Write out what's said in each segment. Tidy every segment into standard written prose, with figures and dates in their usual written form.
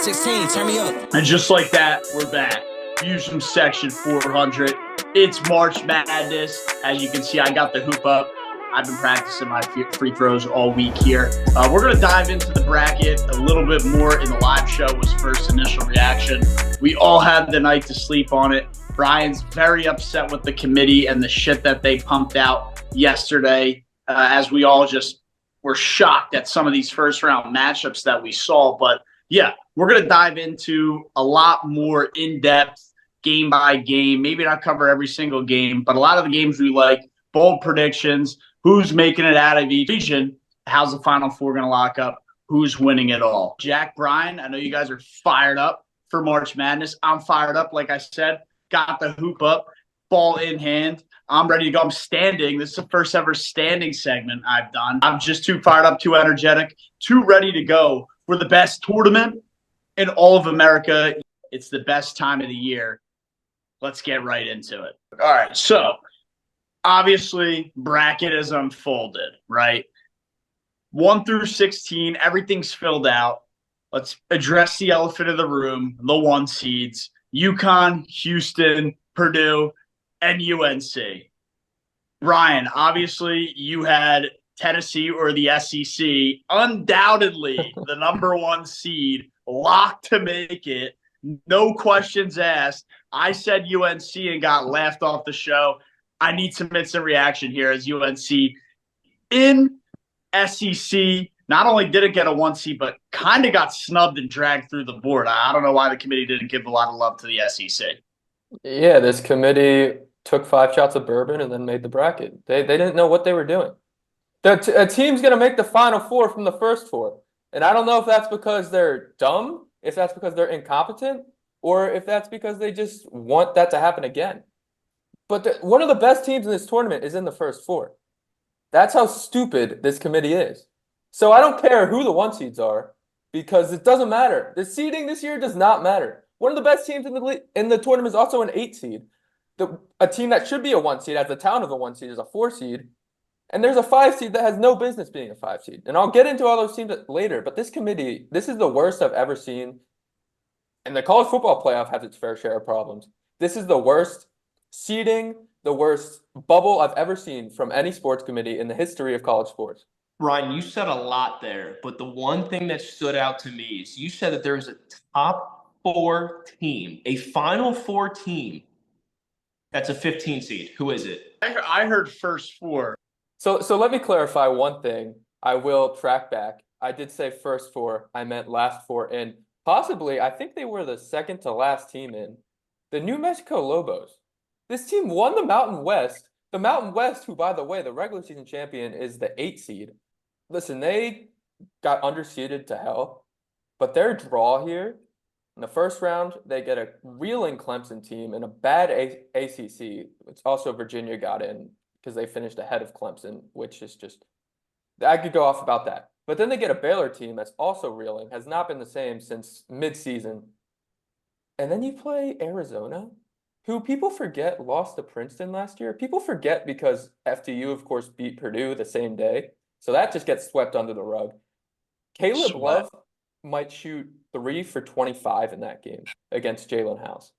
16, turn me up. And just like that, we're back. Fusion section 400. It's March Madness. As you can see, I got the hoop up. I've been practicing my free throws all week here. We're going to dive into the bracket a little bit more in the live show was first initial reaction. We all had the night to sleep on it. Brian's very upset with the committee and the shit that they pumped out yesterday, as we all just were shocked at some of these first-round matchups that we saw. But, yeah, we're going to dive into a lot more in-depth, game by game, maybe not cover every single game, but a lot of the games we like, bold predictions, who's making it out of each region, how's the Final Four going to lock up, who's winning it all. Jack, Brian, I know you guys are fired up for March Madness. I'm fired up, like I said, got the hoop up, ball in hand. I'm ready to go. I'm standing. This is the first ever standing segment I've done. I'm just too fired up, too energetic, too ready to go for the best tournament in all of America. It's the best time of the year. Let's get right into it. All right, so obviously bracket is unfolded, right? 1 through 16, everything's filled out. Let's address the elephant in the room, the 1 seeds, UConn, Houston, Purdue, and UNC. Brian, obviously you had Tennessee or the SEC, undoubtedly the number 1 seed, locked to make it. No questions asked. I said UNC and got laughed off the show. I need some instant reaction here as UNC in SEC not only didn't get a 1 seed, but kind of got snubbed and dragged through the board. I don't know why the committee didn't give a lot of love to the SEC. Yeah, this committee took 5 shots of bourbon and then made the bracket. They didn't know what they were doing. A team's going to make the Final Four from the first 4. And I don't know if that's because they're dumb, if that's because they're incompetent, or if that's because they just want that to happen again. But one of the best teams in this tournament is in the first 4. That's how stupid this committee is. So I don't care who the 1 seeds are, because it doesn't matter. The seeding this year does not matter. One of the best teams in the tournament is also an 8 seed. A team that should be a 1 seed, as the town of a 1 seed, is a 4 seed. And there's a 5 seed that has no business being a 5 seed. And I'll get into all those teams later, but this committee, this is the worst I've ever seen. And the college football playoff has its fair share of problems. This is the worst seeding, the worst bubble I've ever seen from any sports committee in the history of college sports. Ryan, you said a lot there, but the one thing that stood out to me is you said that there was a top 4 team, a Final Four team that's a 15 seed. Who is it? I heard first 4. So let me clarify one thing. I will track back. I did say first 4. I meant last 4 in. Possibly, I think they were the second to last team in. The New Mexico Lobos. This team won the Mountain West. The Mountain West, who, by the way, the regular season champion is the 8 seed. Listen, they got underseeded to hell, but their draw here, in the first round, they get a reeling Clemson team and a bad ACC. It's also Virginia got in because they finished ahead of Clemson, which is just, I could go off about that. But then they get a Baylor team that's also reeling, has not been the same since midseason. And then you play Arizona, who people forget lost to Princeton last year. People forget because FDU, of course, beat Purdue the same day. So that just gets swept under the rug. Caleb Love might shoot 3 for 25 in that game against Jalen House.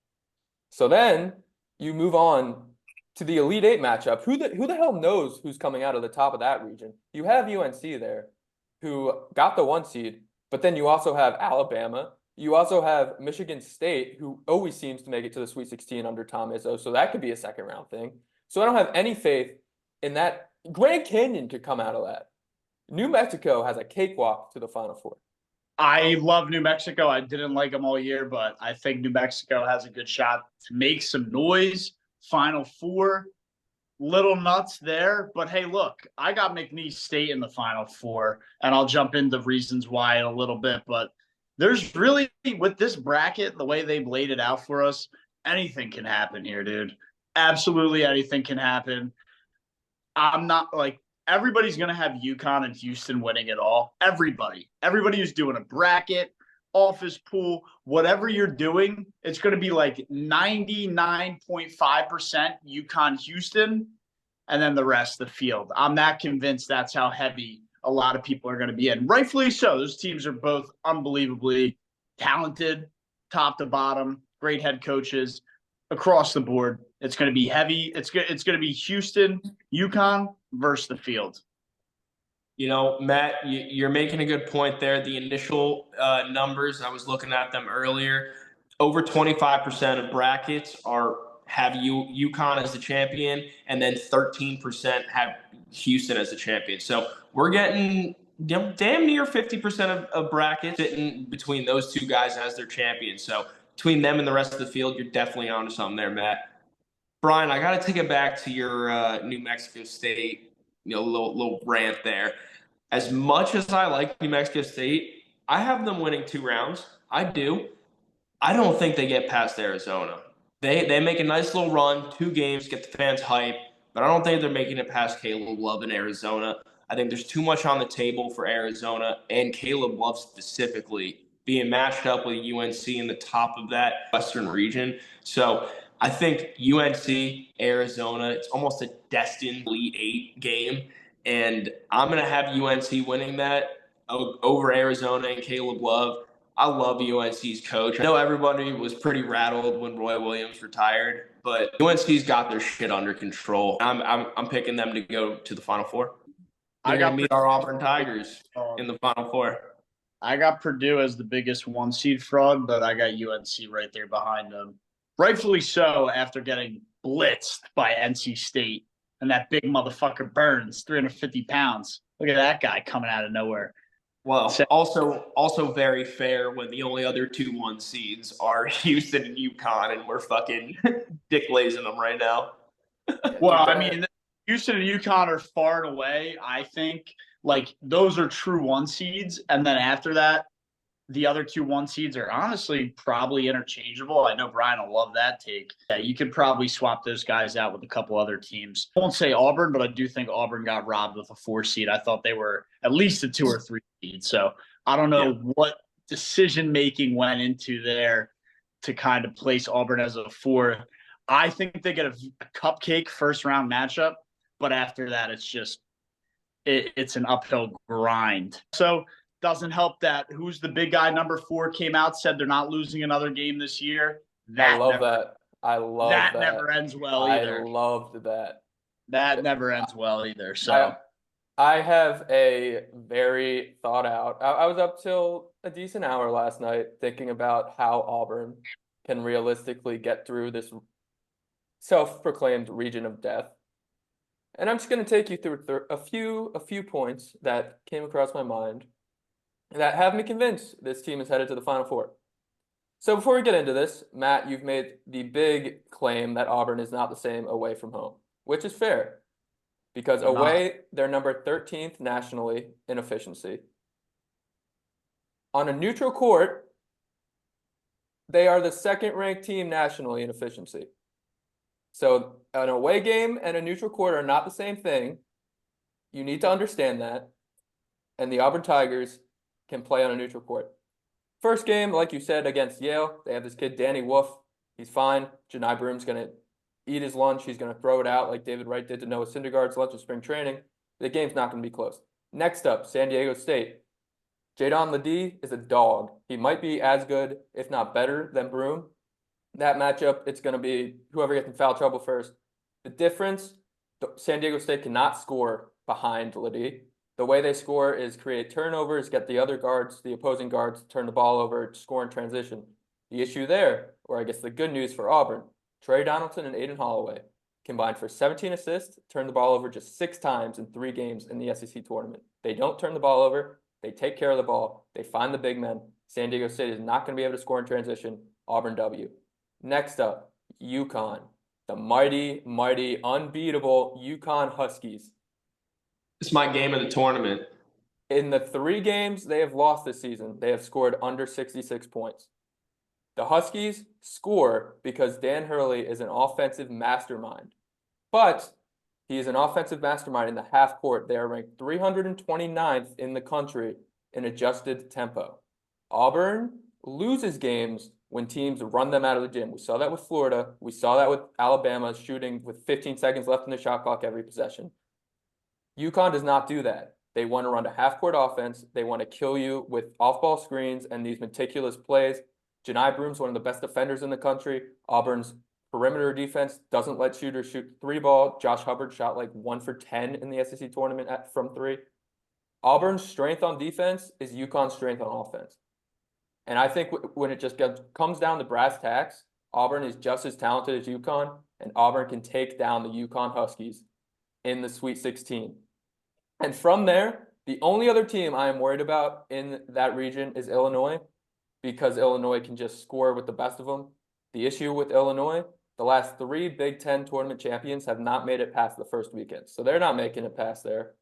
So then you move on to the Elite 8 matchup. Who the hell knows who's coming out of the top of that region? You have UNC there, who got the 1 seed, but then you also have Alabama. You also have Michigan State, who always seems to make it to the Sweet 16 under Tom Izzo, so that could be a second-round thing. So I don't have any faith in that. Grand Canyon could come out of that. New Mexico has a cakewalk to the Final Four. I love New Mexico. I didn't like them all year, but I think New Mexico has a good shot to make some noise. Final Four, little nuts there. But, hey, look, I got McNeese State in the Final Four, and I'll jump into reasons why in a little bit. But there's really, with this bracket, the way they've laid it out for us, anything can happen here, dude. Absolutely anything can happen. I'm not like everybody's going to have UConn and Houston winning it all. Everybody who's doing a bracket, office pool, whatever you're doing, it's going to be like 99.5% UConn Houston, and then the rest the field. I'm not convinced that's how heavy a lot of people are going to be in. Rightfully so. Those teams are both unbelievably talented, top to bottom, great head coaches across the board. It's going to be heavy. It's going to be Houston, UConn versus the field. You know, Matt, you're making a good point there. The initial numbers, I was looking at them earlier. Over 25% of brackets have UConn as the champion, and then 13% have Houston as the champion. So we're getting damn near 50% of brackets sitting between those two guys as their champions. So between them and the rest of the field, you're definitely onto something there, Matt. Brian, I got to take it back to your New Mexico State, little rant there. As much as I like New Mexico State, I have them winning 2 rounds. I do. I don't think they get past Arizona. They make a nice little run, 2 games, get the fans hyped, but I don't think they're making it past Caleb Love in Arizona. I think there's too much on the table for Arizona and Caleb Love specifically being matched up with UNC in the top of that Western region. So I think UNC, Arizona, it's almost a destined Elite 8 game. And I'm going to have UNC winning that over Arizona and Caleb Love. I love UNC's coach. I know everybody was pretty rattled when Roy Williams retired, but UNC's got their shit under control. I'm picking them to go to the Final Four. They're going to meet our Auburn Tigers in the Final Four. I got Purdue as the biggest 1 seed fraud, but I got UNC right there behind them. Rightfully so, after getting blitzed by NC State. And that big motherfucker Burns, 350 pounds. Look at that guy coming out of nowhere. Well, also very fair when the only other 2 1 seeds are Houston and UConn, and we're fucking dick lazing them right now. Well, I mean, Houston and UConn are far and away, I think. Like, those are true 1 seeds. And then after that, the other 2 1 seeds are honestly probably interchangeable. I know Brian will love that take. Yeah, you could probably swap those guys out with a couple other teams. I won't say Auburn, but I do think Auburn got robbed with a 4 seed. I thought they were at least a 2 or 3 seed. So I don't know what decision making went into there to kind of place Auburn as a 4. I think they get a cupcake first round matchup, but after that, it's just it's an uphill grind. So doesn't help that who's the big guy, number 4, came out, said they're not losing another game this year. I love that. That never ends well either. I loved that. That never ends well either. So I have a very thought out. I was up till a decent hour last night thinking about how Auburn can realistically get through this self-proclaimed region of death. And I'm just going to take you through a few points that came across my mind that have me convinced this team is headed to the Final Four. So before we get into this, Matt, you've made the big claim that Auburn is not the same away from home, which is fair because away, they're number 13th nationally in efficiency. On a neutral court, they are the 2nd-ranked team nationally in efficiency. So an away game and a neutral court are not the same thing. You need to understand that. And the Auburn Tigers can play on a neutral court. First game, like you said, against Yale, they have this kid, Danny Wolf. He's fine. Janai Broom's going to eat his lunch. He's going to throw it out like David Wright did to Noah Syndergaard's lunch in spring training. The game's not going to be close. Next up, San Diego State. Jadon Ledee is a dog. He might be as good, if not better, than Broom. That matchup, it's going to be whoever gets in foul trouble first. The difference, San Diego State cannot score behind Ledee. The way they score is create turnovers, get the other guards, the opposing guards, turn the ball over, score in transition. The issue there, or I guess the good news for Auburn, Trey Donaldson and Aiden Holloway combined for 17 assists, turned the ball over just 6 times in 3 games in the SEC tournament. They don't turn the ball over. They take care of the ball. They find the big men. San Diego State is not going to be able to score in transition. Auburn W. Next up, UConn. The mighty, mighty, unbeatable UConn Huskies. It's my game of the tournament. In the 3 games they have lost this season, they have scored under 66 points. The Huskies score because Dan Hurley is an offensive mastermind. But he is an offensive mastermind in the half court. They are ranked 329th in the country in adjusted tempo. Auburn loses games when teams run them out of the gym. We saw that with Florida. We saw that with Alabama shooting with 15 seconds left in the shot clock every possession. UConn does not do that. They want to run a half-court offense. They want to kill you with off-ball screens and these meticulous plays. Janai Broom's one of the best defenders in the country. Auburn's perimeter defense doesn't let shooters shoot three ball. Josh Hubbard shot like 1 for 10 in the SEC tournament from three. Auburn's strength on defense is UConn's strength on offense. And I think when it just comes down to brass tacks, Auburn is just as talented as UConn, and Auburn can take down the UConn Huskies in the Sweet 16. And from there, the only other team I am worried about in that region is Illinois, because Illinois can just score with the best of them. The issue with Illinois, the last 3 Big Ten tournament champions have not made it past the first weekend. So they're not making it past there.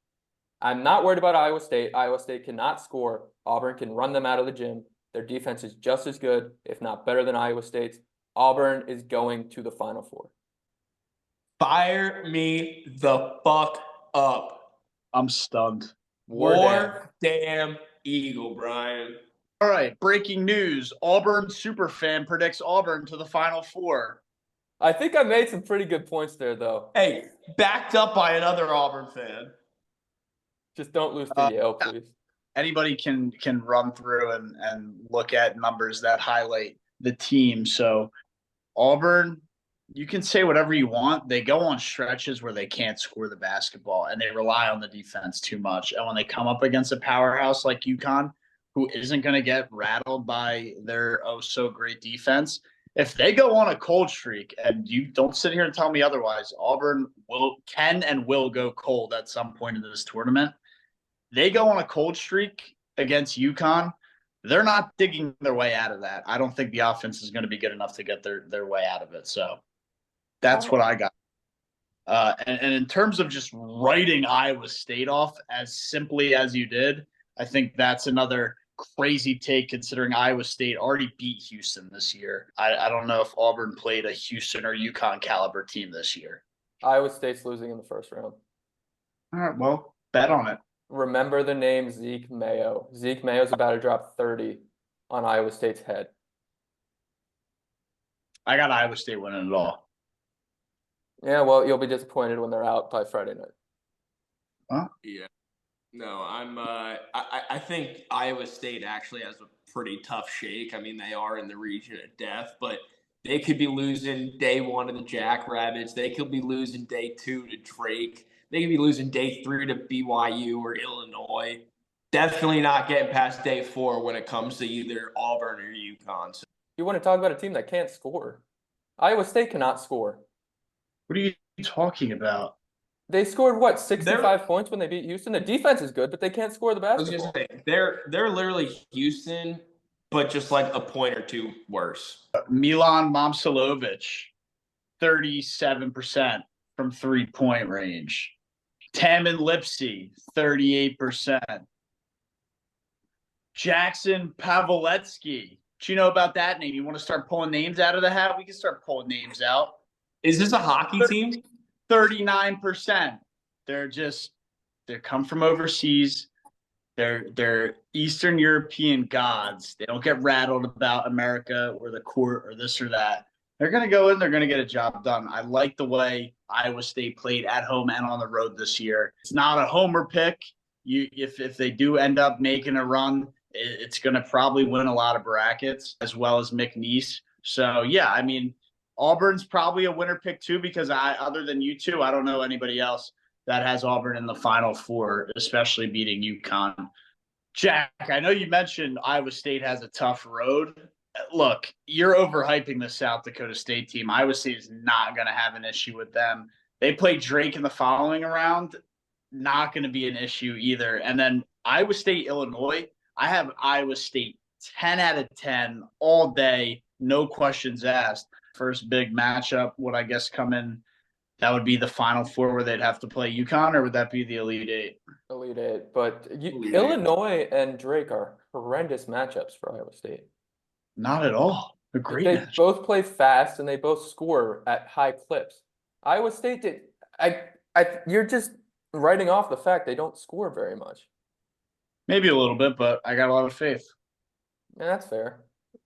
I'm not worried about Iowa State. Iowa State cannot score. Auburn can run them out of the gym. Their defense is just as good, if not better than Iowa State's. Auburn is going to the Final Four. Fire me the fuck up. I'm stunned. War damn Eagle, Brian. All right, breaking news. Auburn superfan predicts Auburn to the Final Four. I think I made some pretty good points there, though. Hey, backed up by another Auburn fan. Just don't lose to Yale, please. Anybody can run through and look at numbers that highlight the team. So Auburn, you can say whatever you want. They go on stretches where they can't score the basketball, and they rely on the defense too much. And when they come up against a powerhouse like UConn, who isn't going to get rattled by their oh-so-great defense, if they go on a cold streak, and you don't sit here and tell me otherwise, Auburn can and will go cold at some point in this tournament. They go on a cold streak against UConn, they're not digging their way out of that. I don't think the offense is going to be good enough to get their way out of it. So that's what I got. And in terms of just writing Iowa State off as simply as you did, I think that's another crazy take considering Iowa State already beat Houston this year. I don't know if Auburn played a Houston or UConn caliber team this year. Iowa State's losing in the first round. All right, well, bet on it. Remember the name Zeke Mayo. Zeke Mayo's about to drop 30 on Iowa State's head. I got Iowa State winning it all. Yeah, well, you'll be disappointed when they're out by Friday night. Huh? Yeah. No, I think Iowa State actually has a pretty tough shake. I mean, they are in the region of death, but they could be losing day 1 to the Jackrabbits. They could be losing day 2 to Drake. They could be losing day 3 to BYU or Illinois. Definitely not getting past day 4 when it comes to either Auburn or UConn. So, You want to talk about a team that can't score? Iowa State cannot score. What are you talking about? They scored, what, 65 points when they beat Houston? The defense is good, but they can't score the I was basketball. gonna say, they're literally Houston, but just like a point or two worse. Milan Momcilovic, 37% from three-point range. Tamin Lipsy, 38%. Jackson Pavletsky. Do you know about that name? You want to start pulling names out of the hat? We can start pulling names out. Is this a hockey team? 39%. They come from overseas. They're Eastern European gods. They don't get rattled about America or the court or this or that. They're going to go in. They're going to get a job done. I like the way Iowa State played at home and on the road this year. It's not a homer pick. If they do end up making a run, it's going to probably win a lot of brackets as well as McNeese. So, yeah, I mean, Auburn's probably a winner pick too because other than you two, I don't know anybody else that has Auburn in the Final Four, especially beating UConn. Jack, I know you mentioned Iowa State has a tough road. Look, you're overhyping the South Dakota State team. Iowa State is not going to have an issue with them. They play Drake in the following round. Not going to be an issue either. And then Iowa State, Illinois, I have Iowa State 10 out of 10 all day, no questions asked. First big matchup would, I guess, come in. That would be the Final Four where they'd have to play UConn, or would that be the Elite Eight? Elite Eight. But Elite Illinois and Drake are horrendous matchups for Iowa State. Not at all. They're great. They matchup. both play fast and they both score at high clips. Iowa State did. You're just writing off the fact they don't score very much. Maybe a little bit, but I got a lot of faith. Yeah, that's fair.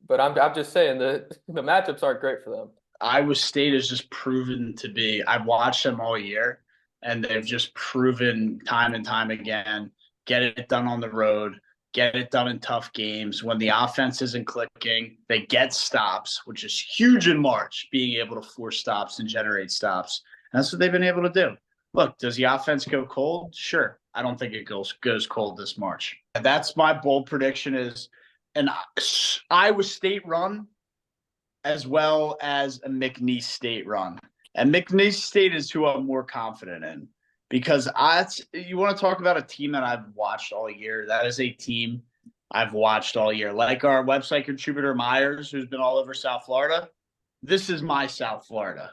But I'm just saying the matchups aren't great for them. Iowa State has just proven to be – I've watched them all year, and they've just proven time and time again get it done on the road, get it done in tough games. When the offense isn't clicking, they get stops, which is huge in March, being able to force stops and generate stops. And that's what they've been able to do. Look, does the offense go cold? Sure. I don't think it goes cold this March. That's my bold prediction is an Iowa State run as well as a McNeese State run. And McNeese State is who I'm more confident in because you want to talk about a team that I've watched all year. That is a team I've watched all year. Like our website contributor, Myers, who's been all over South Florida. This is my South Florida.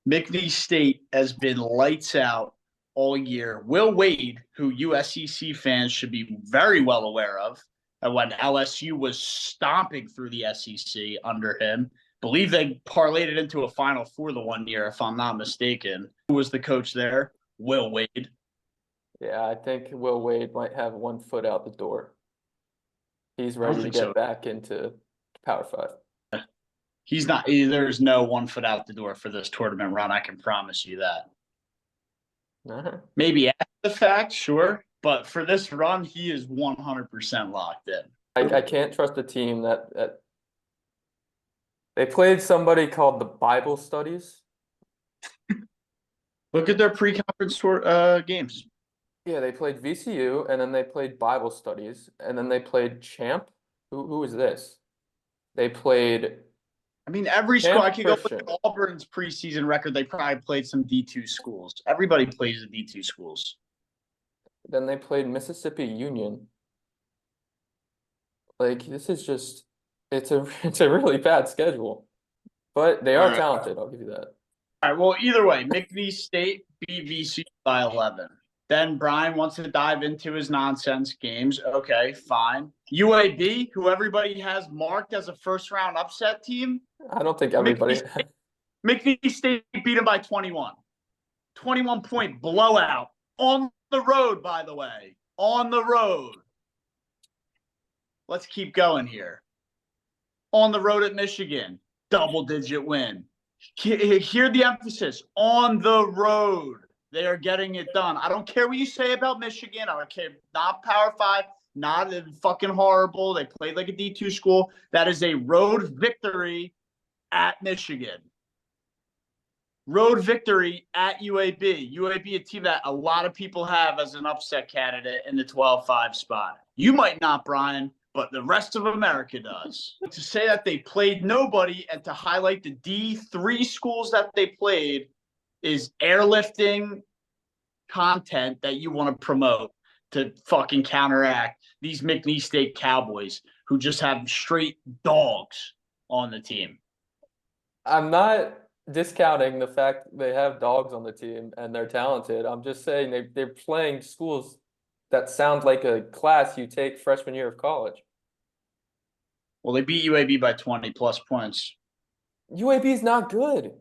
McNeese State has been lights out all year. Will Wade, who USCC fans should be very well aware of, when LSU was stomping through the SEC under him, believe they parlayed it into a Final Four the one year, if I'm not mistaken. Who was the coach there? Will Wade. Yeah, I think Will Wade might have 1 foot out the door. He's ready to get back into Power 5. He's not. There's no 1 foot out the door for this tournament run. I can promise you that. Maybe after the fact, sure. But for this run, he is 100% locked in. I can't trust a team that they played somebody called the Bible Studies. Look at their pre-conference games. Yeah, they played VCU, and then they played Bible Studies, and then they played Champ. Who is this? They played. I mean, every school. I could go look at Auburn's preseason record. They probably played some D2 schools. Everybody plays the D2 schools. Then they played Mississippi Union. Like, this is just it's a really bad schedule. But they are talented, I'll give you that. All right, well, either way, McNeese State beat VCU by 11. Then Brian wants to dive into his nonsense games. Okay, fine. UAB, who everybody has marked as a first-round upset team. I don't think everybody. McNeese State beat him by 21. 21-point blowout on the road, by the way. On the road. Let's keep going here. On the road at Michigan, double-digit win. Hear the emphasis. On the road. They are getting it done. I don't care what you say about Michigan. I don't care. Not Power 5, not fucking horrible. They played like a D2 school. That is a road victory at Michigan. Road victory at UAB. UAB, a team that a lot of people have as an upset candidate in the 12-5 spot. You might not, Brian, but the rest of America does. To say that they played nobody and to highlight the D3 schools that they played is airlifting content that you want to promote to fucking counteract these McNeese State Cowboys who just have straight dogs on the team. I'm not discounting the fact they have dogs on the team and they're talented. I'm just saying they're playing schools that sound like a class you take freshman year of college. Well, they beat UAB by 20-plus points. UAB's not good.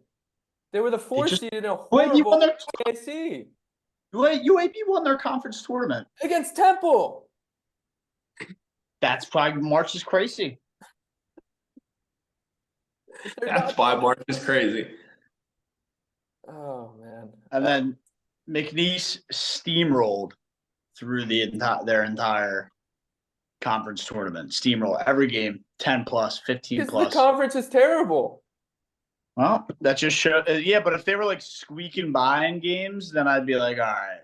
They were the 4th seed in a horrible AAC. UAB won their conference tournament. Against Temple. That's why March is crazy. That's why March is crazy. Oh, man. And then McNeese steamrolled through their entire conference tournament. Steamroll every game, 10-plus, 15-plus. The conference is terrible. Well, that just shows. Yeah, but if they were like squeaking by in games, then I'd be like, all right.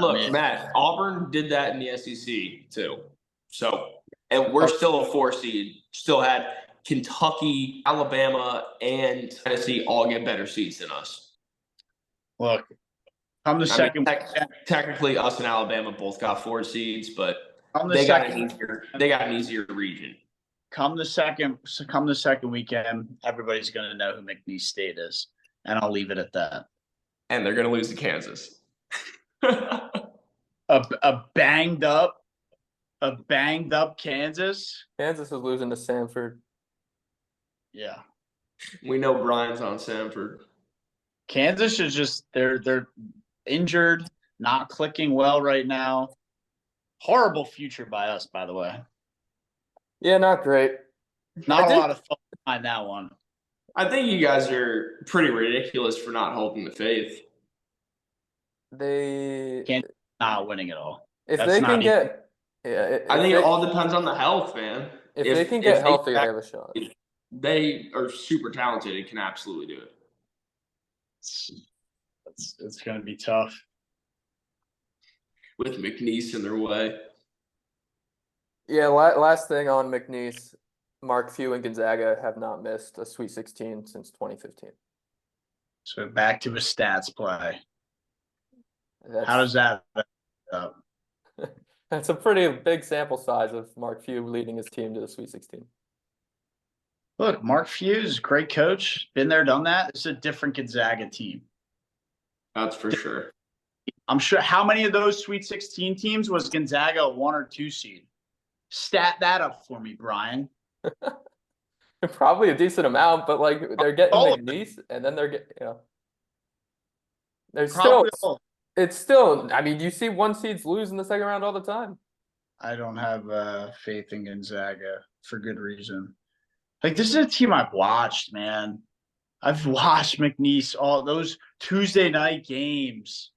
Look, Matt, Auburn did that in the SEC too. So, and we're still a 4 seed. Still had Kentucky, Alabama, and Tennessee all get better seeds than us. Look, technically, us and Alabama both got 4 seeds, but they got an easier region. Come the second weekend, everybody's going to know who McNeese State is, and I'll leave it at that. And they're going to lose to Kansas. a banged up Kansas. Kansas is losing to Samford. Yeah, we know Brian's on Samford. Kansas is just they're injured, not clicking well right now. Horrible future by us, by the way. Yeah, not great. Not a lot of fun behind that one. I think you guys are pretty ridiculous for not holding the faith. They can't not winning it all. If That's they not can even- get, yeah, I think it all depends on the health, man. if they can get healthy, they have a shot. They are super talented and can absolutely do it. It's going to be tough. With McNeese in their way. Yeah, last thing on McNeese, Mark Few and Gonzaga have not missed a Sweet 16 since 2015. So back to a stats play. That's, How does that? That's a pretty big sample size of Mark Few leading his team to the Sweet 16. Look, Mark Few, great coach. Been there, done that. It's a different Gonzaga team. That's for sure. I'm sure. How many of those Sweet 16 teams was Gonzaga a 1 or 2 seed? Stat that up for me, Brian. Probably a decent amount, but like they're getting McNeese, and then they're getting, there's Probably still, it's still. I mean, you see 1 seeds lose in the second round all the time. I don't have faith in Gonzaga for good reason. Like, this is a team I've watched, man. I've watched McNeese, all those Tuesday night games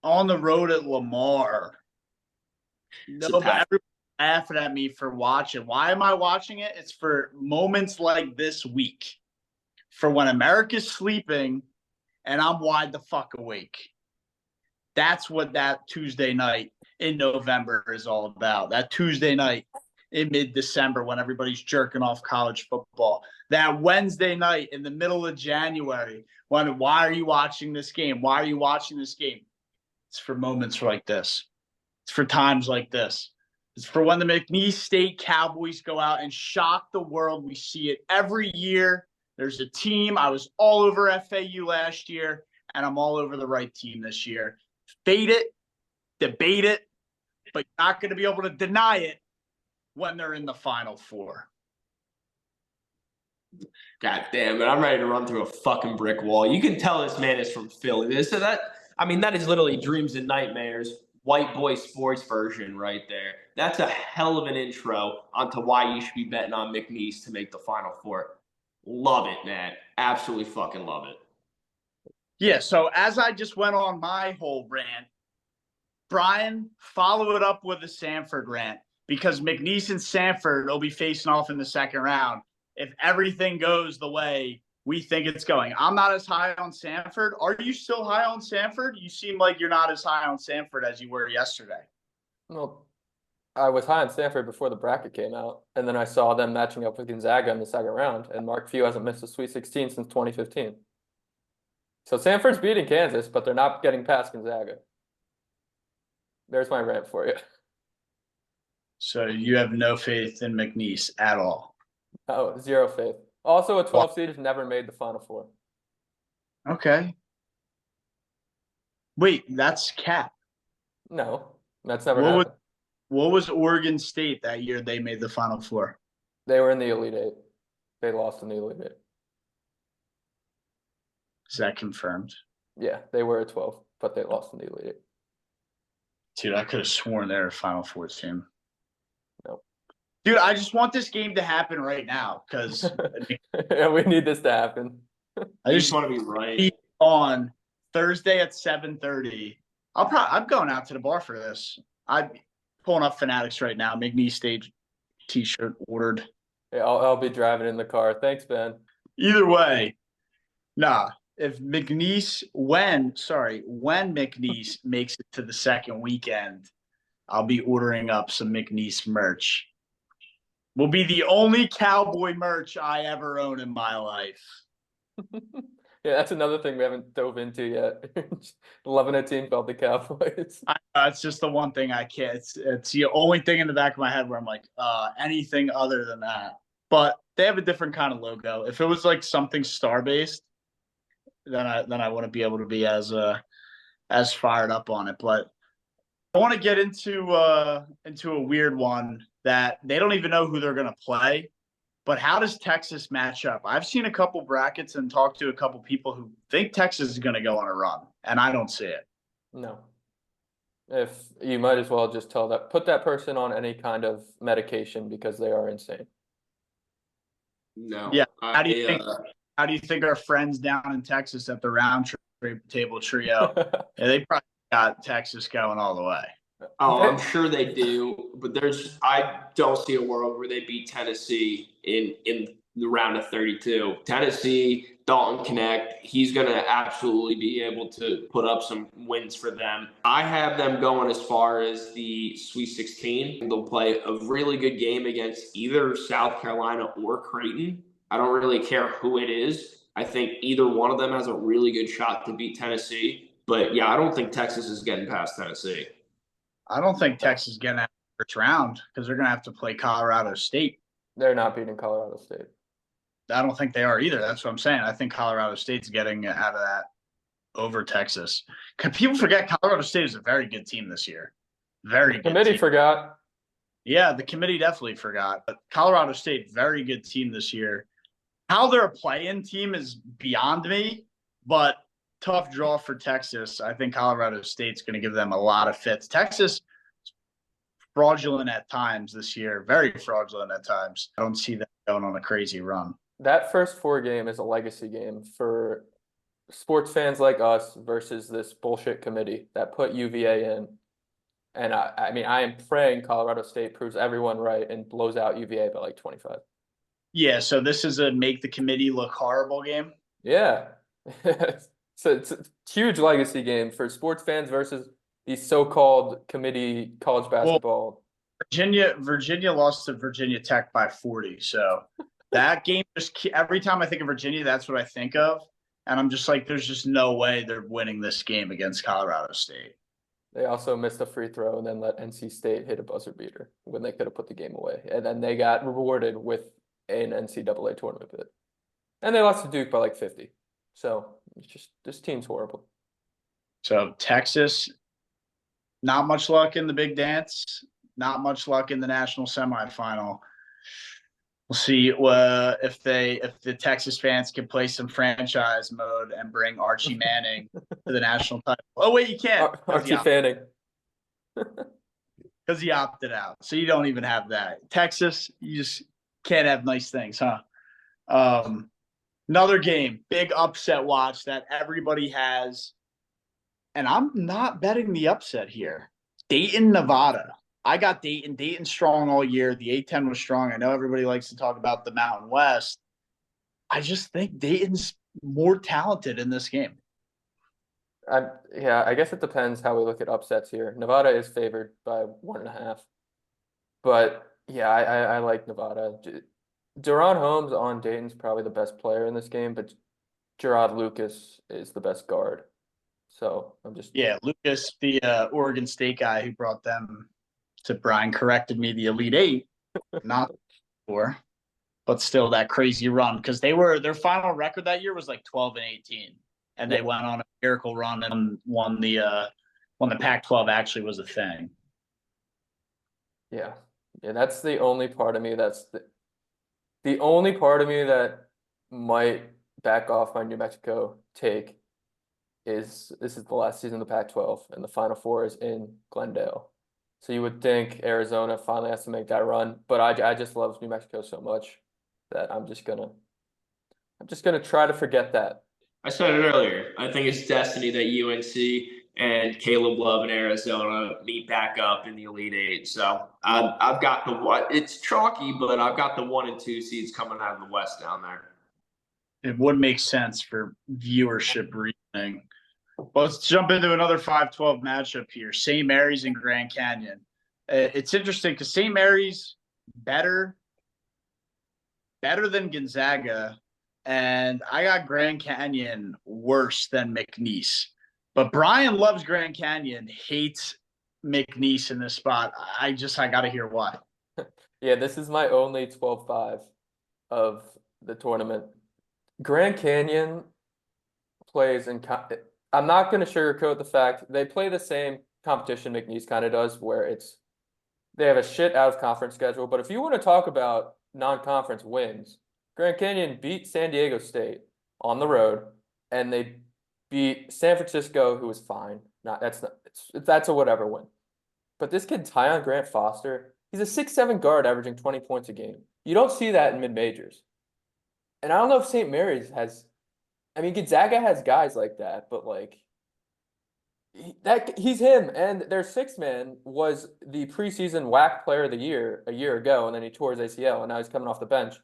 on the road at Lamar. No, but everyone's laughing at me for watching. Why am I watching it? It's for moments like this week, for when America's sleeping and I'm wide the fuck awake. That's what that Tuesday night in November is all about. That Tuesday night in mid-December when everybody's jerking off college football. That Wednesday night in the middle of January when, why are you watching this game? Why are you watching this game? It's for moments like this. It's for times like this. It's for when the McNeese State Cowboys go out and shock the world. We see it every year. There's a team. I was all over FAU last year, and I'm all over the right team this year. Fade it, debate it, but you're not going to be able to deny it when they're in the Final Four. God damn it. I'm ready to run through a fucking brick wall. You can tell this man is from Philly. So that is literally dreams and nightmares. White boy sports version right there. That's a hell of an intro onto why you should be betting on McNeese to make the Final Four. Love it, man. Absolutely fucking love it. Yeah, so as I just went on my whole rant, Brian, follow it up with a Sanford rant, because McNeese and Sanford will be facing off in the second round if everything goes the way we think it's going. I'm not as high on Sanford. Are you still high on Sanford? You seem like you're not as high on Sanford as you were yesterday. Well, I was high on Sanford before the bracket came out, and then I saw them matching up with Gonzaga in the second round, and Mark Few hasn't missed a Sweet 16 since 2015. So Sanford's beating Kansas, but they're not getting past Gonzaga. There's my rant for you. So you have no faith in McNeese at all? Oh, zero faith. Also, a 12 seed has never made the Final Four. Okay. Wait, that's cap. No, that's never happened. What was Oregon State that year they made the Final Four? They were in the Elite Eight. They lost in the Elite Eight. Is that confirmed? Yeah, they were a 12, but they lost in the Elite Eight. Dude, I could have sworn they're a Final Four team. Nope. Dude, I just want this game to happen right now because yeah, we need this to happen. I just want to be right. On Thursday at 7:30. I'm going out to the bar for this. I'm pulling up Fanatics right now. McNeese Stage T-shirt ordered. Yeah, I'll be driving in the car. Thanks, Ben. Either way, nah. If McNeese, when McNeese makes it to the second weekend, I'll be ordering up some McNeese merch. Will be the only Cowboy merch I ever own in my life. Yeah, that's another thing we haven't dove into yet. Loving a team called the Cowboys. It's just the one thing I can't. It's the only thing in the back of my head where I'm like, anything other than that. But they have a different kind of logo. If it was like something star based, then I wouldn't be able to be as fired up on it. But I want to get into a weird one that they don't even know who they're going to play. But how does Texas match up? I've seen a couple brackets and talked to a couple people who think Texas is going to go on a run, and I don't see it. No. If you might as well just put that person on any kind of medication because they are insane. No. Yeah. How do you think our friends down in Texas at the round table trio? Yeah, they probably got Texas going all the way. Oh, I'm sure they do, but I don't see a world where they beat Tennessee in the round of 32. Tennessee, Dalton Connect, he's going to absolutely be able to put up some wins for them. I have them going as far as the Sweet 16. They'll play a really good game against either South Carolina or Creighton. I don't really care who it is. I think either one of them has a really good shot to beat Tennessee. But yeah, I don't think Texas is getting past Tennessee. I don't think Texas is getting out of the first round because they're going to have to play Colorado State. They're not beating Colorado State. I don't think they are either. That's what I'm saying. I think Colorado State's getting out of that over Texas. People forget Colorado State is a very good team this year. Very good Committee team. forgot. Yeah, the committee definitely forgot. But Colorado State, very good team this year. How they're a play-in team is beyond me, but tough draw for Texas. I think Colorado State's going to give them a lot of fits. Texas, fraudulent at times this year, very fraudulent at times. I don't see them going on a crazy run. That first 4 game is a legacy game for sports fans like us versus this bullshit committee that put UVA in. And I mean, I am praying Colorado State proves everyone right and blows out UVA by like 25. Yeah, so this is a make the committee look horrible game? Yeah. So it's a huge legacy game for sports fans versus these so-called committee college basketball. Well, Virginia lost to Virginia Tech by 40. So that game, just every time I think of Virginia, that's what I think of. And I'm just like, there's just no way they're winning this game against Colorado State. They also missed a free throw and then let NC State hit a buzzer beater when they could have put the game away. And then they got rewarded with an NCAA tournament bid. And they lost to Duke by like 50. So it's just, this team's horrible. So Texas, not much luck in the big dance, not much luck in the national semifinal. We'll see if the Texas fans can play some franchise mode and bring Archie Manning to the national title. Oh wait, you can't. Archie Fanning. Because he opted out. So you don't even have that. Texas, you just can't have nice things, huh? Another game, big upset watch that everybody has. And I'm not betting the upset here. Dayton, Nevada. I got Dayton. Dayton strong all year. The A-10 was strong. I know everybody likes to talk about the Mountain West. I just think Dayton's more talented in this game. Yeah, I guess it depends how we look at upsets here. Nevada is favored by 1.5. But yeah, I like Nevada. Deron Holmes on Dayton's probably the best player in this game, but Gerard Lucas is the best guard. So I'm just Lucas, the Oregon State guy who brought them to Brian corrected me, the Elite Eight, not 4, but still that crazy run because their final record that year was like 12-18, and they went on a miracle run and won the Pac-12 actually was a thing. Yeah, that's the only part of me the only part of me that might back off my New Mexico take is this is the last season of the Pac-12 and the Final Four is in Glendale. So you would think Arizona finally has to make that run, but I just love New Mexico so much that I'm just gonna try to forget that. I said it earlier. I think it's destiny that UNC and Caleb Love in Arizona meet back up in the Elite Eight. So I've got it's chalky, but I've got the 1 and 2 seeds coming out of the West down there. It would make sense for viewership reasoning. Well, let's jump into another 5-12 matchup here. St. Mary's and Grand Canyon. It's interesting because St. Mary's better than Gonzaga, and I got Grand Canyon worse than McNeese. But Brian loves Grand Canyon, hates McNeese in this spot. I got to hear why. Yeah, this is my only 12-5 of the tournament. Grand Canyon plays in I'm not going to sugarcoat the fact they play the same competition McNeese kind of does, where they have a shit out of conference schedule. But if you want to talk about non-conference wins, Grand Canyon beat San Diego State on the road, and they beat San Francisco, who was fine. That's a whatever win. But this kid Tyon Grant Foster, he's a 6'7" guard averaging 20 points a game. You don't see that in mid-majors. And I don't know if St. Mary's has. I mean, Gonzaga has guys like that, but like He's him, and their sixth man was the preseason WAC player of the year a year ago, and then he tore his ACL, and now he's coming off the bench,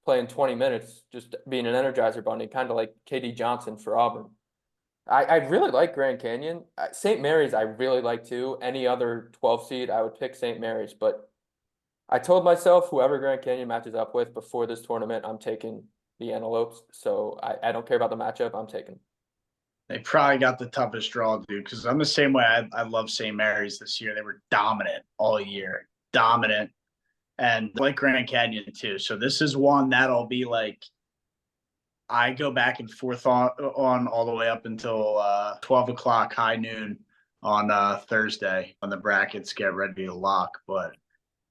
playing 20 minutes, just being an Energizer bunny, kind of like KD Johnson for Auburn. I really like Grand Canyon. St. Mary's I really like too. Any other 12 seed, I would pick St. Mary's, but I told myself whoever Grand Canyon matches up with before this tournament, I'm taking the Antelopes. So I don't care about the matchup. I'm taking. They probably got the toughest draw, dude, because I'm the same way. I love St. Mary's this year. They were dominant all year, dominant, and like Grand Canyon too. So this is one that'll be like I go back and forth on all the way up until 12 o'clock, high noon on Thursday when the brackets get ready to lock. But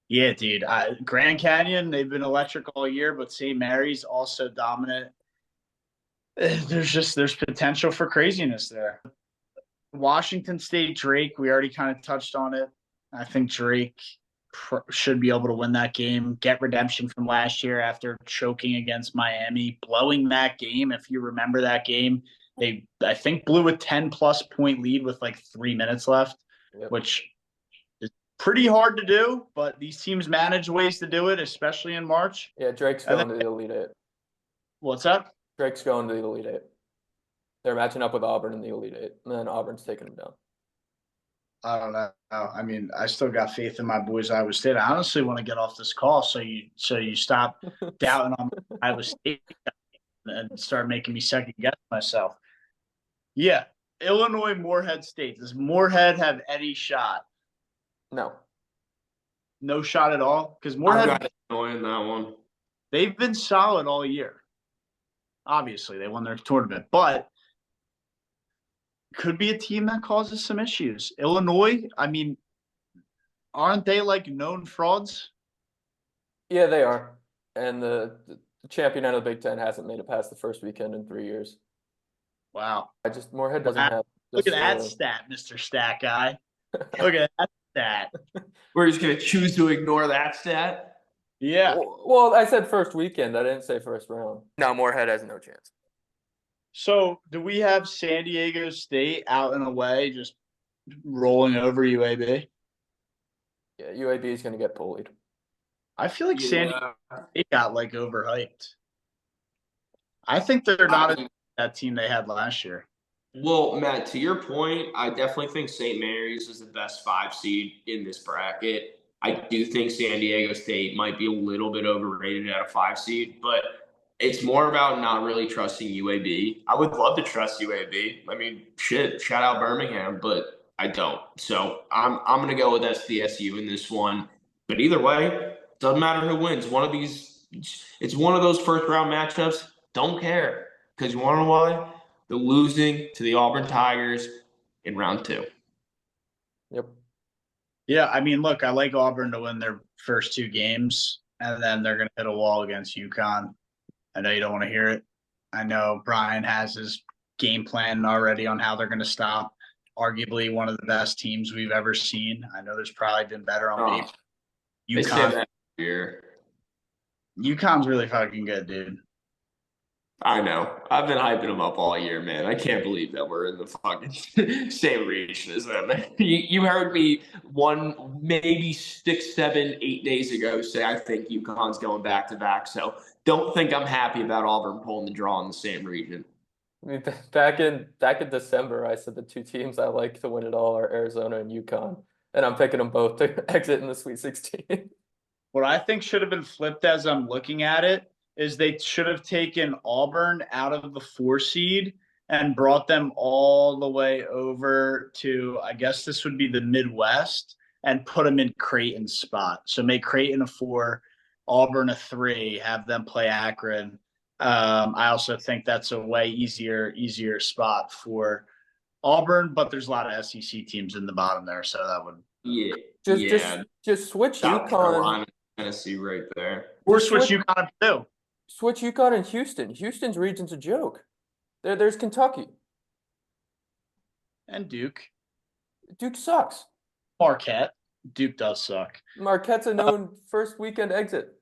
yeah, dude, Grand Canyon, they've been electric all year, but St. Mary's also dominant. There's potential for craziness there. Washington State Drake, we already kind of touched on it. I think Drake should be able to win that game, get redemption from last year after choking against Miami, blowing that game. If you remember that game, they I think blew a 10+ point lead with like 3 minutes left, which is pretty hard to do, but these teams manage ways to do it, especially in March. Yeah, Drake's going to the Elite Eight. What's up? Drake's going to the Elite Eight. They're matching up with Auburn in the Elite Eight, and then Auburn's taking them down. I don't know. I mean, I still got faith in my boys, Iowa State. I honestly want to get off this call so you stop doubting on Iowa State and start making me second guess myself. Yeah, Illinois, Morehead State. Does Morehead have any shot? No. No shot at all? Because Morehead Morehead, in that one. They've been solid all year. Obviously, they won their tournament, but could be a team that causes some issues. Illinois, I mean, aren't they like known frauds? Yeah, they are. And the champion out of the Big Ten hasn't made it past the first weekend in 3 years. Wow. Morehead doesn't have. Look at that stat, Mr. Stat Guy. Look at that stat. We're just going to choose to ignore that stat? Yeah. Well, I said first weekend. I didn't say first round. No, Morehead has no chance. So, do we have San Diego State out and away just rolling over UAB? Yeah, UAB is going to get bullied. I feel like San Diego State got like overhyped. I think they're not that team they had last year. Well, Matt, to your point, I definitely think St. Mary's is the best 5 seed in this bracket. I do think San Diego State might be a little bit overrated at a 5 seed, but it's more about not really trusting UAB. I would love to trust UAB. I mean, shit, shout out Birmingham, but I don't. So I'm going to go with SDSU in this one. But either way, doesn't matter who wins. It's one of those first round matchups. Don't care, because you want to know why? They're losing to the Auburn Tigers in round 2. Yep. Yeah, I mean, look, I like Auburn to win their first 2 games, and then they're going to hit a wall against UConn. I know you don't want to hear it. I know Brian has his game plan already on how they're going to stop arguably one of the best teams we've ever seen. I know there's probably been better on paper. They say that here. UConn's really fucking good, dude. I know. I've been hyping them up all year, man. I can't believe that we're in the fucking same region as them. You heard me maybe 6, 7, 8 days ago say I think UConn's going back to back. So don't think I'm happy about Auburn pulling the draw in the same region. I mean, back in December, I said the 2 teams I like to win it all are Arizona and UConn, and I'm picking them both to exit in the Sweet 16. What I think should have been flipped as I'm looking at it is they should have taken Auburn out of the 4 seed and brought them all the way over to, I guess this would be the Midwest, and put them in Creighton's spot. So make Creighton a 4, Auburn a 3, have them play Akron. I also think that's a way easier spot for Auburn, but there's a lot of SEC teams in the bottom there, so that would just switch South UConn, Carolina, Tennessee, right there, or switch UConn too. Switch UConn and Houston. Houston's region's a joke. There's Kentucky and Duke. Duke sucks. Marquette. Duke does suck. Marquette's a known first weekend exit,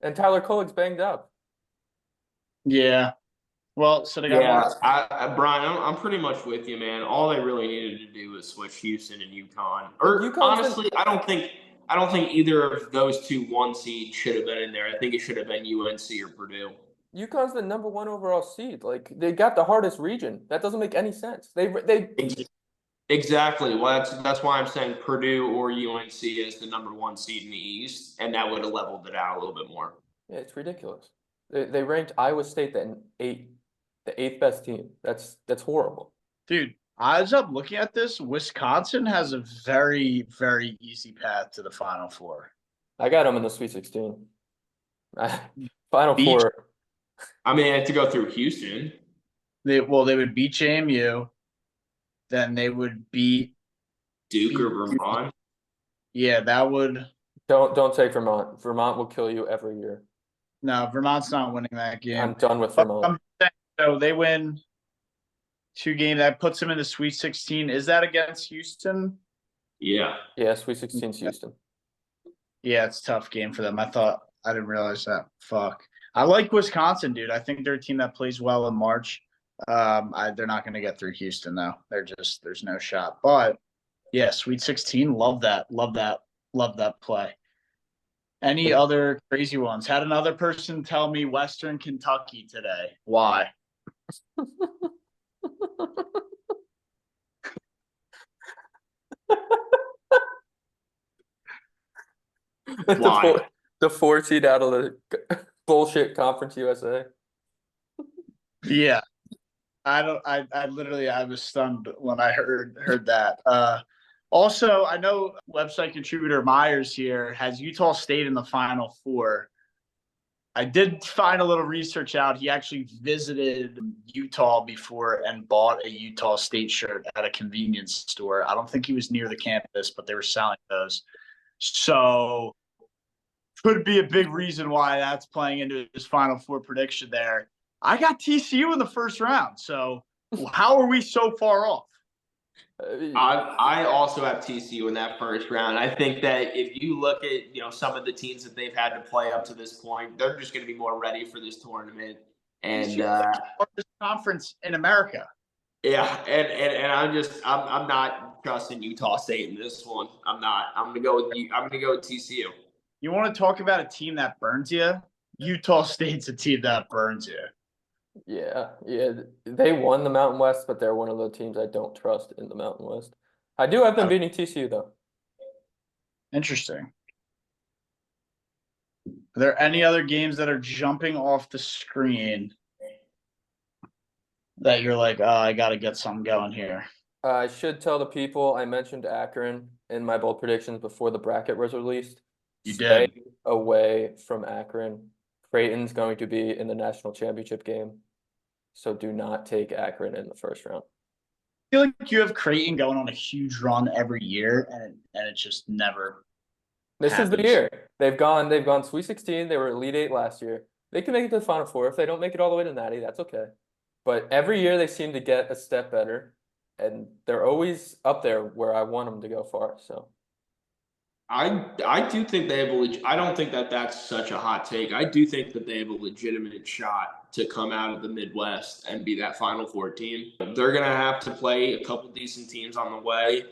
and Tyler Kolek's banged up. Yeah. Well, so they got Yeah, Brian, I'm pretty much with you, man. All they really needed to do was switch Houston and UConn. Or UConn's honestly, I don't think either of those two one seeds should have been in there. I think it should have been UNC or Purdue. UConn's the #1 overall seed. Like they got the hardest region. That doesn't make any sense. They Exactly. Well, that's why I'm saying Purdue or UNC as the #1 seed in the East, and that would have leveled it out a little bit more. Yeah, it's ridiculous. They ranked Iowa State the eighth best team. That's horrible. dude. I was up looking at this. Wisconsin has a very, very easy path to the Final Four. I got them in the Sweet 16. Final Four. I mean, I had to go through Houston. They would beat JMU. Then they would beat Duke or Vermont. Yeah, that would. Don't take Vermont. Vermont will kill you every year. No, Vermont's not winning that game. I'm done with Vermont. So they win 2 games. That puts them in the Sweet 16. Is that against Houston? Yeah. Yeah, Sweet 16's Houston. Yeah, it's a tough game for them. I didn't realize that. Fuck. I like Wisconsin, dude. I think they're a team that plays well in March. They're not going to get through Houston though. There's no shot. But yeah, Sweet 16. Love that play. Any other crazy ones? Had another person tell me Western Kentucky today. Why? Why? The 4 seed out of the bullshit Conference USA. Yeah. I was stunned when I heard that. Also, I know website contributor Myers here has Utah State in the Final Four. I did find a little research out. He actually visited Utah before and bought a Utah State shirt at a convenience store. I don't think he was near the campus, but they were selling those. So could be a big reason why that's playing into his Final Four prediction there. I got TCU in the first round. So how are we so far off? I also have TCU in that first round. I think that if you look at some of the teams that they've had to play up to this point, they're just going to be more ready for this tournament. And this conference in America. Yeah, and I'm not trusting Utah State in this one. I'm not. I'm gonna go with TCU. You want to talk about a team that burns you? Utah State's a team that burns you. Yeah. They won the Mountain West, but they're one of the teams I don't trust in the Mountain West. I do have them beating TCU though. Interesting. Are there any other games that are jumping off the screen that you're like, oh, I got to get something going here? I should tell the people I mentioned Akron in my bold predictions before the bracket was released. You Stay did. away from Akron. Creighton's going to be in the national championship game, so do not take Akron in the first round. I feel like you have Creighton going on a huge run every year, and it just never. This is the year. They've gone Sweet 16. They were Elite 8 last year. They can make it to the Final Four. If they don't make it all the way to Natty, that's okay. But every year they seem to get a step better, and they're always up there where I want them to go far. So I do think they have I don't think that that's such a hot take. I do think that they have a legitimate shot to come out of the Midwest and be that Final Four team. They're going to have to play a couple decent teams on the way.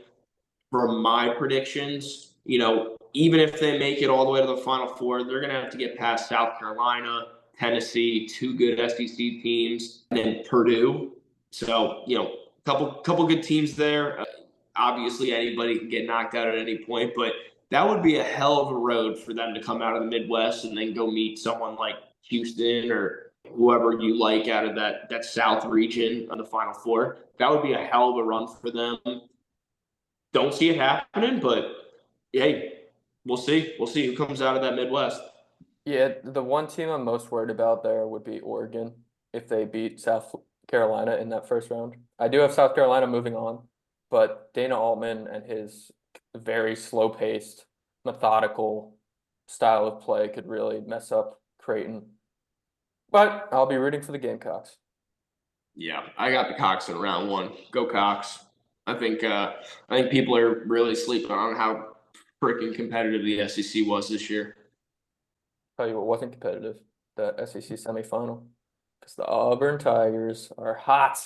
From my predictions, even if they make it all the way to the Final Four, they're going to have to get past South Carolina, Tennessee, 2 good SEC teams, and then Purdue. So, couple good teams there. Obviously, anybody can get knocked out at any point, but that would be a hell of a road for them to come out of the Midwest and then go meet someone like Houston or whoever you like out of that South region on the Final Four. That would be a hell of a run for them. Don't see it happening, but hey, we'll see. We'll see who comes out of that Midwest. yeah, the one team I'm most worried about there would be Oregon if they beat South Carolina in that first round. I do have South Carolina moving on, but Dana Altman and his very slow-paced, methodical style of play could really mess up Creighton. But I'll be rooting for the Gamecocks. Yeah, I got the Cox in round 1. Go Cox. I think people are really sleeping on how freaking competitive the SEC was this year. Tell you what wasn't competitive, the SEC semifinal. because the Auburn Tigers are hot.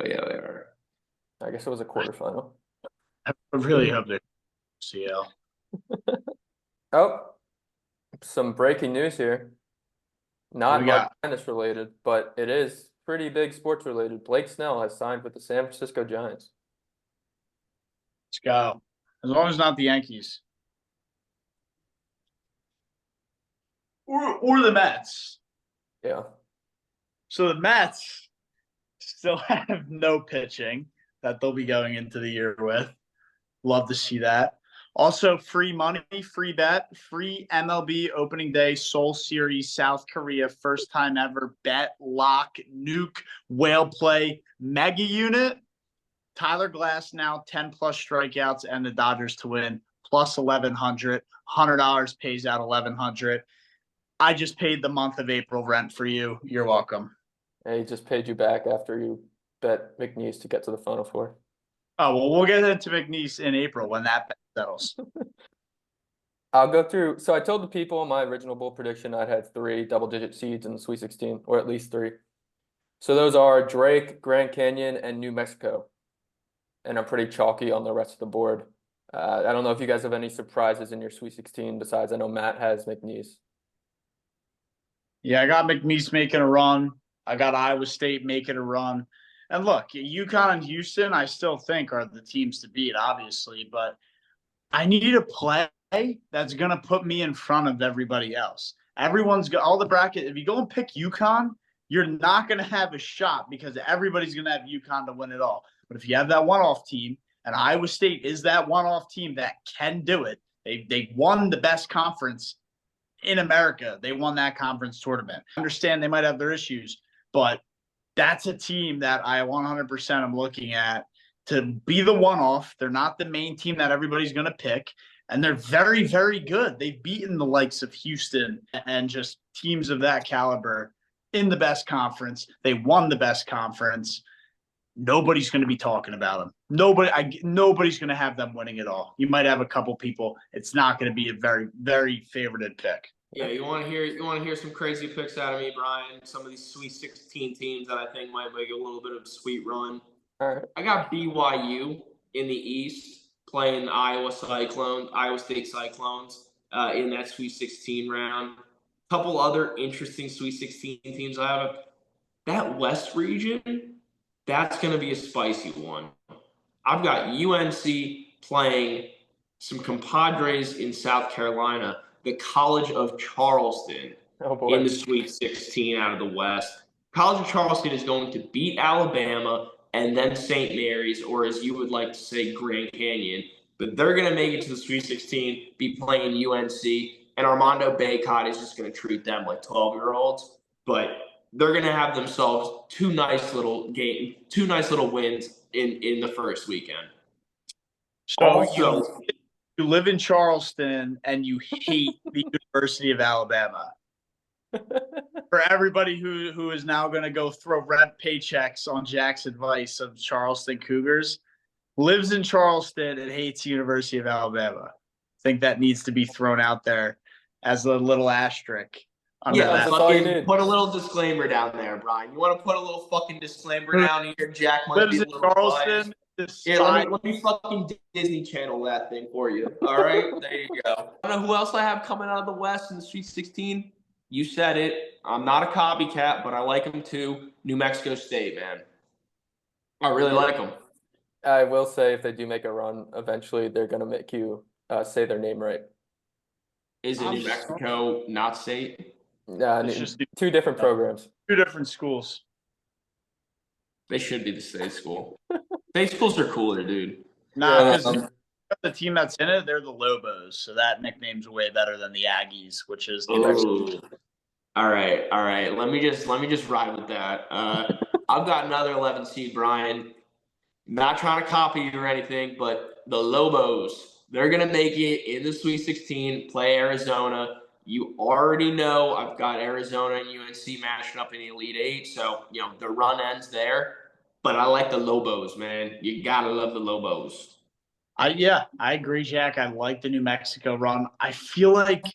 Oh, yeah, they are. I guess it was a quarterfinal. I really hope they're CL. Oh, some breaking news here. Not We March got Madness related, but it is pretty big sports related. Blake Snell has signed with the San Francisco Giants. let's go. As long as not the Yankees. Or the Mets. Yeah. So the Mets still have no pitching that they'll be going into the year with. Love to see that. Also, free money, free bet, free MLB opening day, Seoul Series, South Korea, first time ever bet, lock, nuke, whale play, mega unit. Tyler Glass now 10 plus strikeouts and the Dodgers to win plus 1,100. $100 pays out 1,100. I just paid the month of April rent for you. You're welcome. And he just paid you back after you bet McNeese to get to the Final Four. Oh, well, we'll get into McNeese in April when that settles. I'll go through. So I told the people in my original bowl prediction I'd had 3 double-digit seeds in the Sweet 16, or at least 3. So those are Drake, Grand Canyon, and New Mexico. And I'm pretty chalky on the rest of the board. I don't know if you guys have any surprises in your Sweet 16 besides I know Matt has McNeese. Yeah, I got McNeese making a run. I got Iowa State making a run. And look, UConn and Houston, I still think are the teams to beat, obviously, but I need a play that's going to put me in front of everybody else. Everyone's got all the bracket. If you go and pick UConn, you're not going to have a shot because everybody's going to have UConn to win it all. But if you have that one-off team, and Iowa State is that one-off team that can do it, they won the best conference in America. They won that conference tournament. I understand they might have their issues, but that's a team that I 100% am looking at to be the one-off. They're not the main team that everybody's going to pick, and they're very, very good. They've beaten the likes of Houston and just teams of that caliber in the best conference. They won the best conference. Nobody's going to be talking about them. Nobody's going to have them winning it all. You might have a couple people. It's not going to be a very, very favorited pick. Yeah, you want to hear some crazy picks out of me, Brian. Some of these Sweet 16 teams that I think might make a little bit of a sweet run. All right. I got BYU in the East playing Iowa State Cyclones in that Sweet 16 round. A couple other interesting Sweet 16 teams I have. That West region, that's going to be a spicy one. I've got UNC playing some compadres in South Carolina, the College of Charleston in the Sweet 16 out of the West. College of Charleston is going to beat Alabama and then St. Mary's, or as you would like to say, Grand Canyon. But they're going to make it to the Sweet 16, be playing UNC, and Armando Bacot is just going to treat them like 12-year-olds. But they're going to have themselves two nice little wins in the first weekend. So Also, you live in Charleston and you hate the University of Alabama. For everybody who is now going to go throw rent paychecks on Jack's advice of Charleston Cougars, lives in Charleston and hates University of Alabama. I think that needs to be thrown out there as a little asterisk. Yeah, that's all you need. put a little disclaimer down there, Brian. You want to put a little fucking disclaimer down here? Jack might Lives be a in little Charleston. biased. Yeah, let me fucking Disney Channel that thing for you. All right, there you go. I don't know who else I have coming out of the West in the Sweet 16. You said it. I'm not a copycat, but I like them too. New Mexico State, man. I really like them. I will say if they do make a run, eventually they're going to make you say their name right. Is it New Mexico, not State? It's just 2 different programs. 2 different schools. They should be the state school. State schools are cooler, dude. Nah, because the team that's in it, they're the Lobos, so that nickname's way better than the Aggies, which is New Mexico. All right. Let me just ride with that. I've got another 11 seed, Brian. Not trying to copy you or anything, but the Lobos, they're gonna make it in the Sweet 16, play Arizona. You already know I've got Arizona and UNC matched up in the Elite Eight, so the run ends there. But I like the Lobos, man. You gotta love the Lobos. I agree, Jack. I like the New Mexico run. I feel like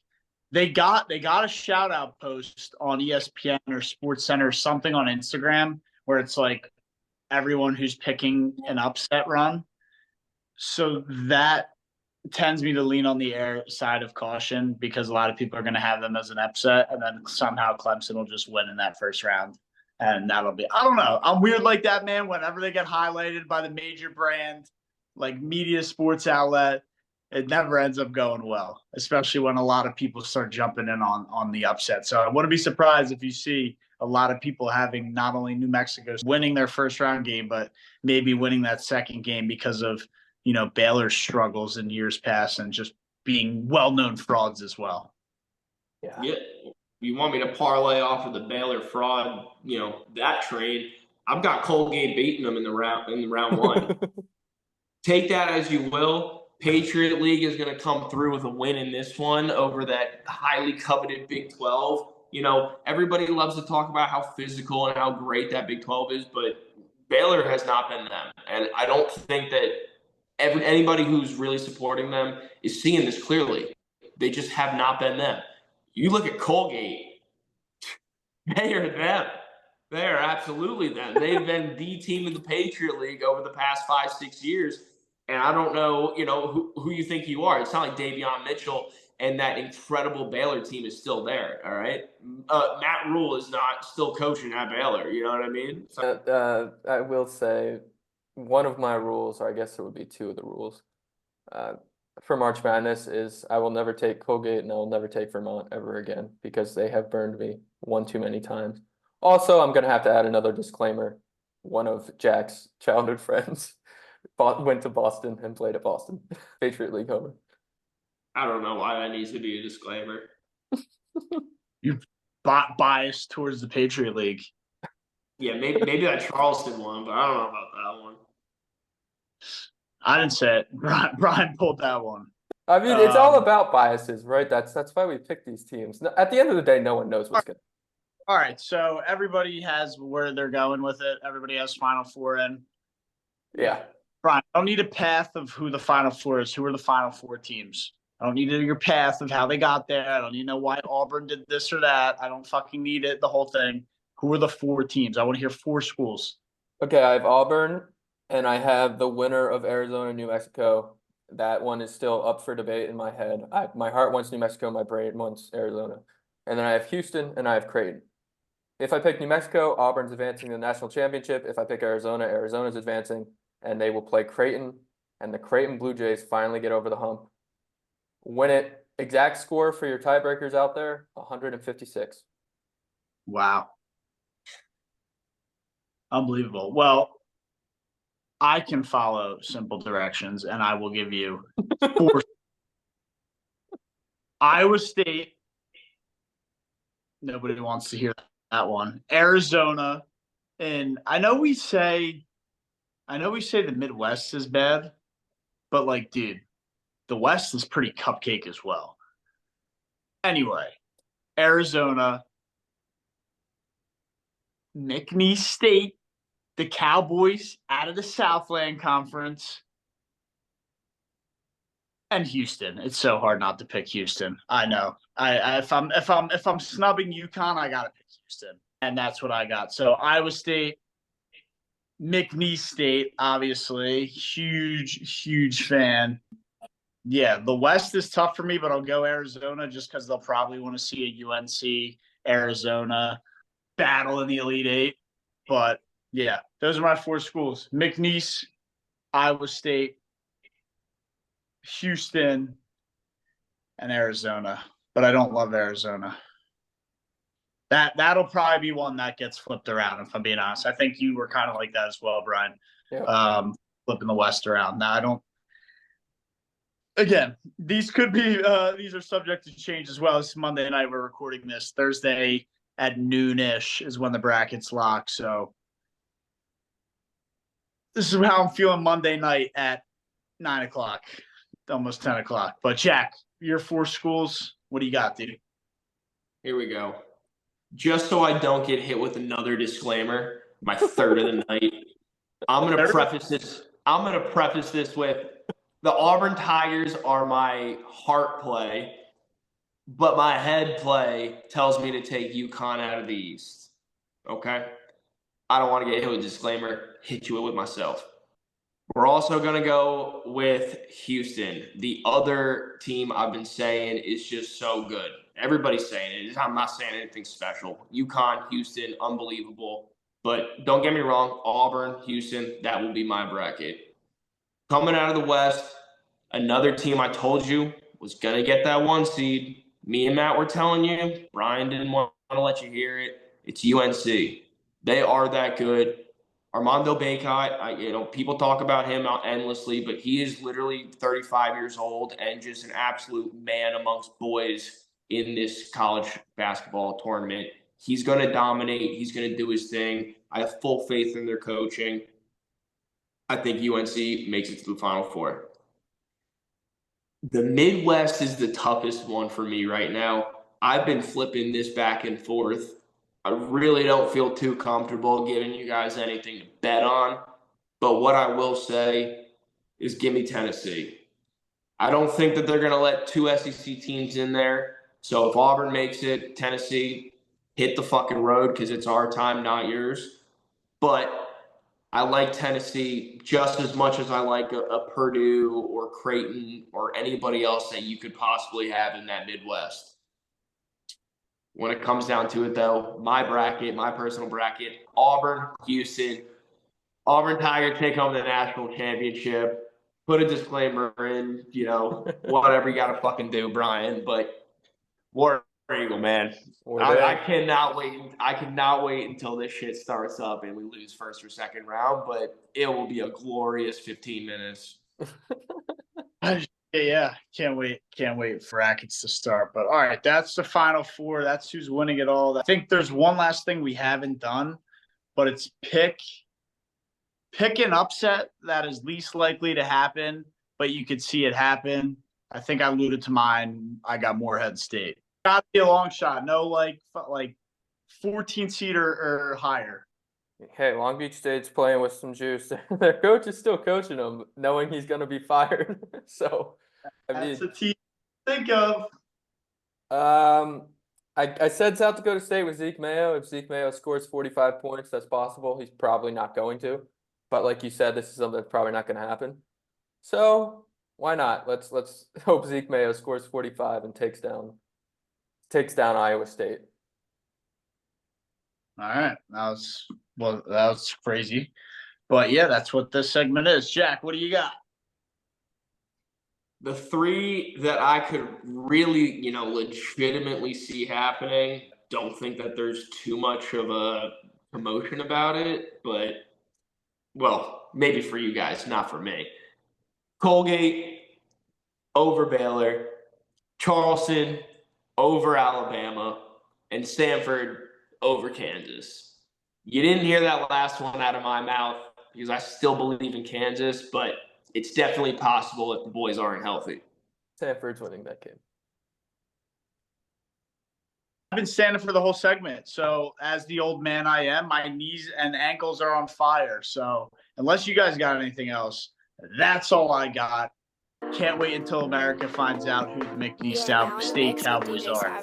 They got a shout out post on ESPN or Sports Center or something on Instagram where it's like everyone who's picking an upset run. So that tends me to lean on the air side of caution because a lot of people are going to have them as an upset, and then somehow Clemson will just win in that first round. And that'll be, I don't know. I'm weird like that, man. Whenever they get highlighted by the major brand, like media sports outlet, it never ends up going well, especially when a lot of people start jumping in on the upset. So I wouldn't be surprised if you see a lot of people having not only New Mexico winning their first round game, but maybe winning that second game because of, Baylor's struggles in years past and just being well-known frauds as well. Yeah. You want me to parlay off of the Baylor fraud, that trade? I've got Colgate beating them in the round one. Take that as you will. Patriot League is going to come through with a win in this one over that highly coveted Big 12. Everybody loves to talk about how physical and how great that Big 12 is, but Baylor has not been them. And I don't think that anybody who's really supporting them is seeing this clearly. They just have not been them. You look at Colgate, they are them. They are absolutely them. They've been the team in the Patriot League over the past 5-6 years. And I don't know, who you think you are. It's not like Davion Mitchell and that incredible Baylor team is still there, all right? Matt Rule is not still coaching at Baylor, you know what I mean? So, I will say one of my rules, or I guess it would be two of the rules, for March Madness is I will never take Colgate and I will never take Vermont ever again because they have burned me one too many times. Also, I'm going to have to add another disclaimer. One of Jack's childhood friends went to Boston and played at Boston. Patriot League homer. I don't know why that needs to be a disclaimer. You biased towards the Patriot League. Yeah, maybe that Charleston one, but I don't know about that one. I didn't say it. Brian pulled that one. I mean, it's all about biases, right? That's why we pick these teams. At the end of the day, no one knows what's going to. All right, so everybody has where they're going with it. Everybody has Final Four in. Yeah. Brian, I don't need a path of who the Final Four is. Who are the Final Four teams? I don't need your path of how they got there. I don't need to know why Auburn did this or that. I don't fucking need it, the whole thing. Who are the 4 teams? I want to hear 4 schools. Okay, I have Auburn, and I have the winner of Arizona, New Mexico. That one is still up for debate in my head. My heart wants New Mexico, my brain wants Arizona. And then I have Houston, and I have Creighton. If I pick New Mexico, Auburn's advancing to the national championship. If I pick Arizona, Arizona's advancing, and they will play Creighton, and the Creighton Blue Jays finally get over the hump. Win it. Exact score for your tiebreakers out there, 156. Wow. Unbelievable. Well, I can follow simple directions, and I will give you 4. Iowa State. Nobody wants to hear that one. Arizona. And I know we say the Midwest is bad, but dude, the West is pretty cupcake as well. Anyway, Arizona, McNeese State, the Cowboys out of the Southland Conference, and Houston. It's so hard not to pick Houston. I know. If I'm snubbing UConn, I gotta pick Houston, and that's what I got. So Iowa State, McNeese State, obviously, huge fan. Yeah, the West is tough for me, but I'll go Arizona just because they'll probably want to see a UNC Arizona battle in the Elite Eight. But yeah, those are my 4 schools: McNeese, Iowa State, Houston, and Arizona. But I don't love Arizona. That'll probably be one that gets flipped around, if I'm being honest. I think you were kind of like that as well, Brian. Yeah. Flipping the West around. Now, I don't. Again, these could be these are subject to change as well. It's Monday night. We're recording this. Thursday at noonish is when the brackets lock. So this is how I'm feeling Monday night at 9 o'clock, almost 10 o'clock. But Jack, your 4 schools, what do you got, dude? Here we go. Just so I don't get hit with another disclaimer, my 3rd of the night, I'm going to preface this with the Auburn Tigers are my heart play, but my head play tells me to take UConn out of the East. Okay? I don't want to get hit with a disclaimer, hit you with myself. We're also going to go with Houston. The other team I've been saying is just so good. Everybody's saying it. I'm not saying anything special. UConn, Houston, unbelievable. But don't get me wrong, Auburn, Houston, that will be my bracket. Coming out of the West, another team I told you was going to get that 1 seed. Me and Matt were telling you. Brian didn't want to let you hear it. It's UNC. They are that good. Armando Bacot, people talk about him endlessly, but he is literally 35 years old and just an absolute man amongst boys in this college basketball tournament. He's going to dominate. He's going to do his thing. I have full faith in their coaching. I think UNC makes it to the Final Four. The Midwest is the toughest one for me right now. I've been flipping this back and forth. I really don't feel too comfortable giving you guys anything to bet on. But what I will say is give me Tennessee. I don't think that they're going to let 2 SEC teams in there. So if Auburn makes it, Tennessee, hit the fucking road because it's our time, not yours. But I like Tennessee just as much as I like a Purdue or Creighton or anybody else that you could possibly have in that Midwest. When it comes down to it, though, my bracket, my personal bracket, Auburn, Houston. Auburn Tiger take home the national championship. Put a disclaimer in, whatever you got to fucking do, Brian. But War Eagle, man. I cannot wait. I cannot wait until this shit starts up and we lose first or second round. But it will be a glorious 15 minutes. Yeah, can't wait for brackets to start. But all right, that's the Final Four. That's who's winning it all. I think there's one last thing we haven't done, but it's pick an upset that is least likely to happen, but you could see it happen. I think I alluded to mine. I got Morehead State. Got to be a long shot. No, like 14 seed or higher. Hey, Long Beach State's playing with some juice. Their coach is still coaching them, knowing he's going to be fired. So, that's a team to think of. I said South Dakota State with Zeke Mayo. If Zeke Mayo scores 45 points, that's possible. He's probably not going to. But like you said, this is something that's probably not going to happen. So why not? Let's hope Zeke Mayo scores 45 and takes down Iowa State. All right, that was crazy, but yeah, that's what this segment is. Jack, what do you got? The 3 that I could really, legitimately see happening. Don't think that there's too much of a commotion about it, but well, maybe for you guys, not for me. Colgate over Baylor, Charleston over Alabama, and Stanford over Kansas. You didn't hear that last one out of my mouth because I still believe in Kansas, but it's definitely possible if the boys aren't healthy. Stanford's winning that game. I've been standing for the whole segment, so as the old man I am, my knees and ankles are on fire. So unless you guys got anything else, that's all I got. Can't wait until America finds out who the McNeese State Cowboys are.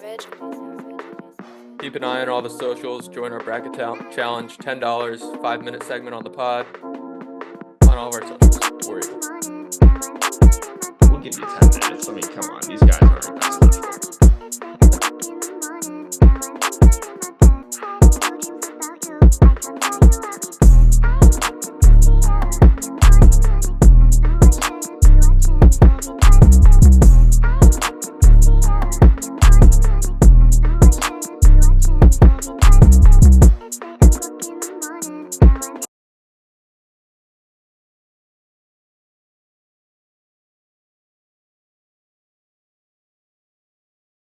Keep an eye on all the socials. Join our bracket challenge. $10, 5-minute segment on the pod. On all of our socials. War Eagle. We'll give you 10 minutes. I mean, come on. These guys aren't that special.